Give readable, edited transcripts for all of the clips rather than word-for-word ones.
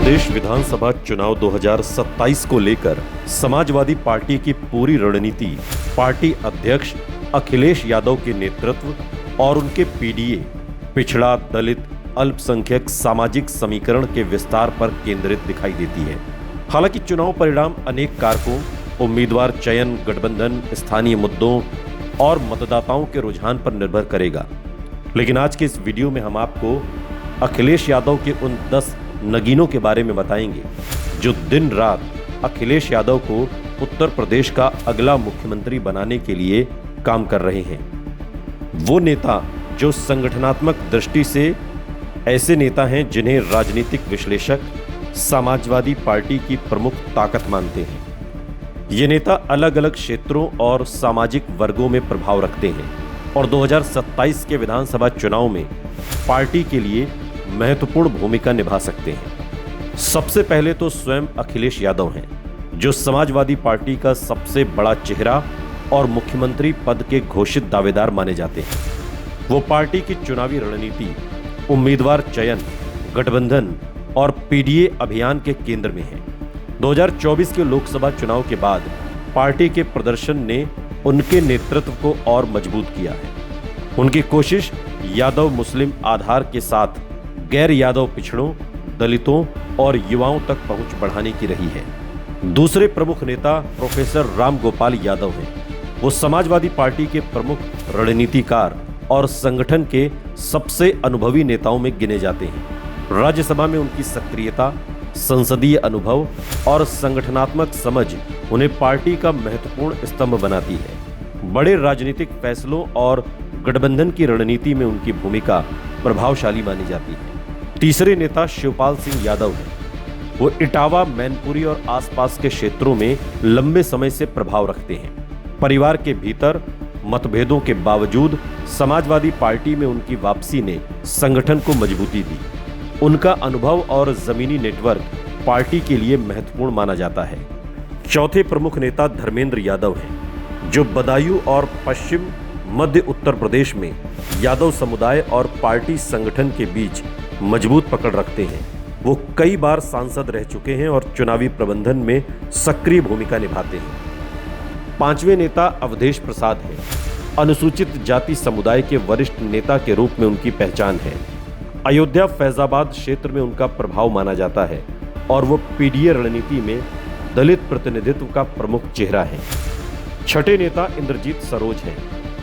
प्रदेश विधानसभा चुनाव 2027 को लेकर समाजवादी पार्टी की पूरी रणनीति पार्टी अध्यक्ष अखिलेश यादव के नेतृत्व और उनके पीडीए पिछड़ा, दलित, अल्पसंख्यक सामाजिक समीकरण के विस्तार पर केंद्रित दिखाई देती है। हालांकि चुनाव परिणाम अनेक कारकों, उम्मीदवार चयन, गठबंधन, स्थानीय मुद्दों और मतदाताओं के रुझान पर निर्भर करेगा। लेकिन आज के इस वीडियो में हम आपको अखिलेश यादव के उन 10 नगीनों के बारे में बताएंगे जो दिन रात अखिलेश यादव को उत्तर प्रदेश का अगला मुख्यमंत्री बनाने के लिए काम कर रहे हैं। वो नेता जो संगठनात्मक दृष्टि से ऐसे नेता हैं जिन्हें राजनीतिक विश्लेषक समाजवादी पार्टी की प्रमुख ताकत मानते हैं। ये नेता अलग अलग क्षेत्रों और सामाजिक वर्गों में प्रभाव रखते हैं और 2027 के विधानसभा चुनाव में पार्टी के लिए महत्वपूर्ण भूमिका निभा सकते हैं। सबसे पहले तो स्वयं अखिलेश यादव हैं, जो समाजवादी पार्टी का सबसे बड़ा चेहरा और मुख्यमंत्री पद के घोषित दावेदार माने जाते हैं। वो पार्टी की चुनावी रणनीति, उम्मीदवार चयन, गठबंधन और पीडीए अभियान के केंद्र में हैं। 2024 के लोकसभा चुनाव के बाद पार्टी के प्रदर्शन ने उनके नेतृत्व को और मजबूत किया है। उनकी कोशिश यादव मुस्लिम आधार के साथ गैर यादव पिछड़ों, दलितों और युवाओं तक पहुंच बढ़ाने की रही है। दूसरे प्रमुख नेता प्रोफेसर राम गोपाल यादव हैं। वो समाजवादी पार्टी के प्रमुख रणनीतिकार और संगठन के सबसे अनुभवी नेताओं में गिने जाते हैं। राज्यसभा में उनकी सक्रियता, संसदीय अनुभव और संगठनात्मक समझ उन्हें पार्टी का महत्वपूर्ण स्तंभ बनाती है। बड़े राजनीतिक फैसलों और गठबंधन की रणनीति में उनकी भूमिका प्रभावशाली मानी जाती है। तीसरे नेता शिवपाल सिंह यादव हैं। वो इटावा, मैनपुरी और आसपास के क्षेत्रों में लंबे समय से प्रभाव रखते हैं। परिवार के भीतर मतभेदों के बावजूद समाजवादी पार्टी में उनकी वापसी ने संगठन को मजबूती दी। उनका अनुभव और जमीनी नेटवर्क पार्टी के लिए महत्वपूर्ण माना जाता है। चौथे प्रमुख नेता धर्मेंद्र यादव हैं, जो बदायूं और पश्चिम मध्य उत्तर प्रदेश में यादव समुदाय और पार्टी संगठन के बीच मजबूत पकड़ रखते हैं। वो कई बार सांसद रह चुके हैं और चुनावी प्रबंधन में सक्रिय भूमिका निभाते हैं। पांचवें नेता अवधेश प्रसाद हैं। अनुसूचित जाति समुदाय के वरिष्ठ नेता के रूप में उनकी पहचान है। अयोध्या, फैजाबाद क्षेत्र में उनका प्रभाव माना जाता है और वो पीडीए रणनीति में दलित प्रतिनिधित्व का प्रमुख चेहरा है। छठे नेता इंद्रजीत सरोज हैं।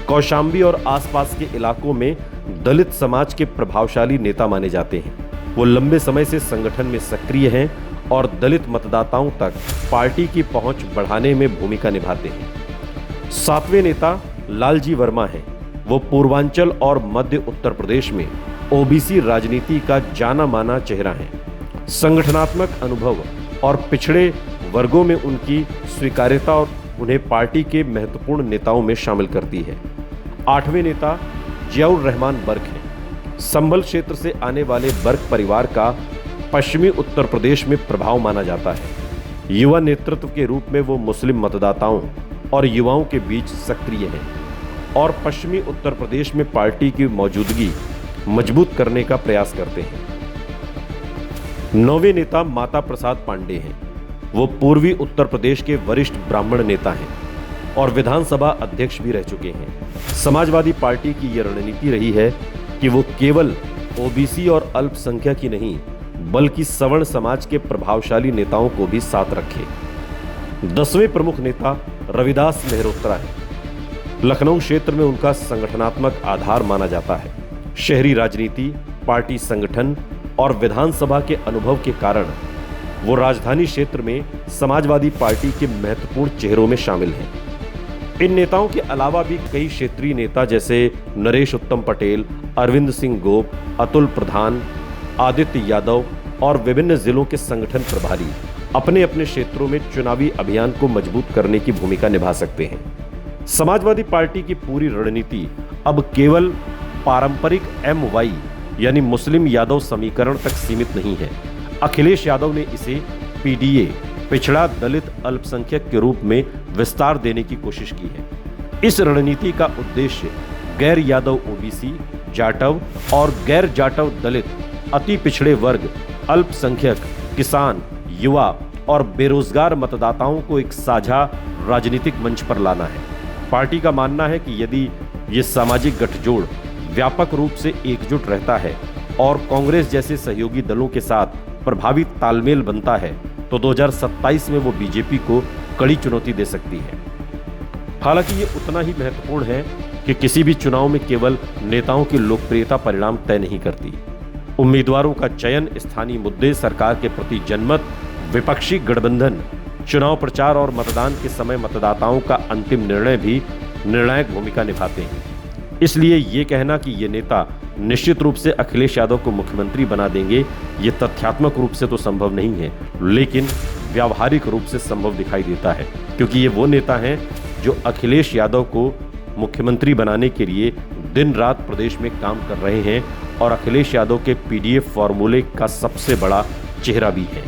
कौशांबी और आसपास के इलाकों में दलित समाज के प्रभावशाली नेता माने जाते हैं। वो लंबे समय से संगठन में सक्रिय हैं और दलित मतदाताओं तक पार्टी की पहुंच बढ़ाने में भूमिका निभाते हैं। सातवें नेता लालजी वर्मा हैं। वो पूर्वांचल और मध्य उत्तर प्रदेश में ओबीसी राजनीति का जाना माना चेहरा है। संगठनात्मक अनुभव और पिछड़े वर्गों में उनकी स्वीकार्यता और उन्हें पार्टी के महत्वपूर्ण नेताओं में शामिल करती है। आठवें नेता जियाउर रहमान बर्क हैं। संभल क्षेत्र से आने वाले बर्क परिवार का पश्चिमी उत्तर प्रदेश में प्रभाव माना जाता है। युवा नेतृत्व के रूप में वो मुस्लिम मतदाताओं और युवाओं के बीच सक्रिय हैं और पश्चिमी उत्तर प्रदेश में पार्टी की मौजूदगी मजबूत करने का प्रयास करते हैं। नौवें नेता माता प्रसाद पांडे हैं। वो पूर्वी उत्तर प्रदेश के वरिष्ठ ब्राह्मण नेता हैं और विधानसभा अध्यक्ष भी रह चुके हैं। समाजवादी पार्टी की यह रणनीति रही है कि वो केवल ओबीसी और अल्पसंख्यक ही नहीं, बल्कि सवर्ण समाज के प्रभावशाली नेताओं को भी साथ रखे। 10वें प्रमुख नेता रविदास मेहरोत्रा हैं। लखनऊ क्षेत्र में उनका संगठनात्मक आधार माना जाता है। शहरी राजनीति, पार्टी संगठन और विधानसभा के अनुभव के कारण वो राजधानी क्षेत्र में समाजवादी पार्टी के महत्वपूर्ण चेहरों में शामिल हैं। इन नेताओं के अलावा भी कई क्षेत्रीय नेता जैसे नरेश उत्तम पटेल, अरविंद सिंह गोप, अतुल प्रधान, आदित्य यादव और विभिन्न जिलों के संगठन प्रभारी अपने अपने क्षेत्रों में चुनावी अभियान को मजबूत करने की भूमिका निभा सकते हैं। समाजवादी पार्टी की पूरी रणनीति अब केवल पारंपरिक MY यानी मुस्लिम यादव समीकरण तक सीमित नहीं है। अखिलेश यादव ने इसे पीडीए, पिछड़ा, दलित, अल्पसंख्यक के रूप में विस्तार देने की कोशिश की है। इस रणनीति का उद्देश्य गैर यादव ओबीसी, जाटव और गैर जाटव दलित, अति पिछड़े वर्ग, अल्पसंख्यक किसान, युवा और बेरोजगार मतदाताओं को एक साझा राजनीतिक मंच पर लाना है। पार्टी का मानना है कि यदि ये सामाजिक गठजोड़ व्यापक रूप से एकजुट रहता है और कांग्रेस जैसे सहयोगी दलों के साथ प्रभावी तालमेल बनता है तो 2027 में वो बीजेपी को कड़ी चुनौती दे सकती है। हालांकि ये उतना ही महत्वपूर्ण है कि किसी भी चुनाव में केवल नेताओं की लोकप्रियता परिणाम तय नहीं करती। उम्मीदवारों का चयन, स्थानीय मुद्दे, सरकार के प्रति जनमत, विपक्षी गठबंधन, चुनाव प्रचार और मतदान के समय मतदाताओं का अंतिम निर्णय भी निर्णायक भूमिका निभाते हैं। इसलिए ये कहना कि ये नेता निश्चित रूप से अखिलेश यादव को मुख्यमंत्री बना देंगे, ये तथ्यात्मक रूप से तो संभव नहीं है, लेकिन व्यावहारिक रूप से संभव दिखाई देता है, क्योंकि ये वो नेता हैं जो अखिलेश यादव को मुख्यमंत्री बनाने के लिए दिन रात प्रदेश में काम कर रहे हैं और अखिलेश यादव के पीडीएफ फॉर्मूले का सबसे बड़ा चेहरा भी है।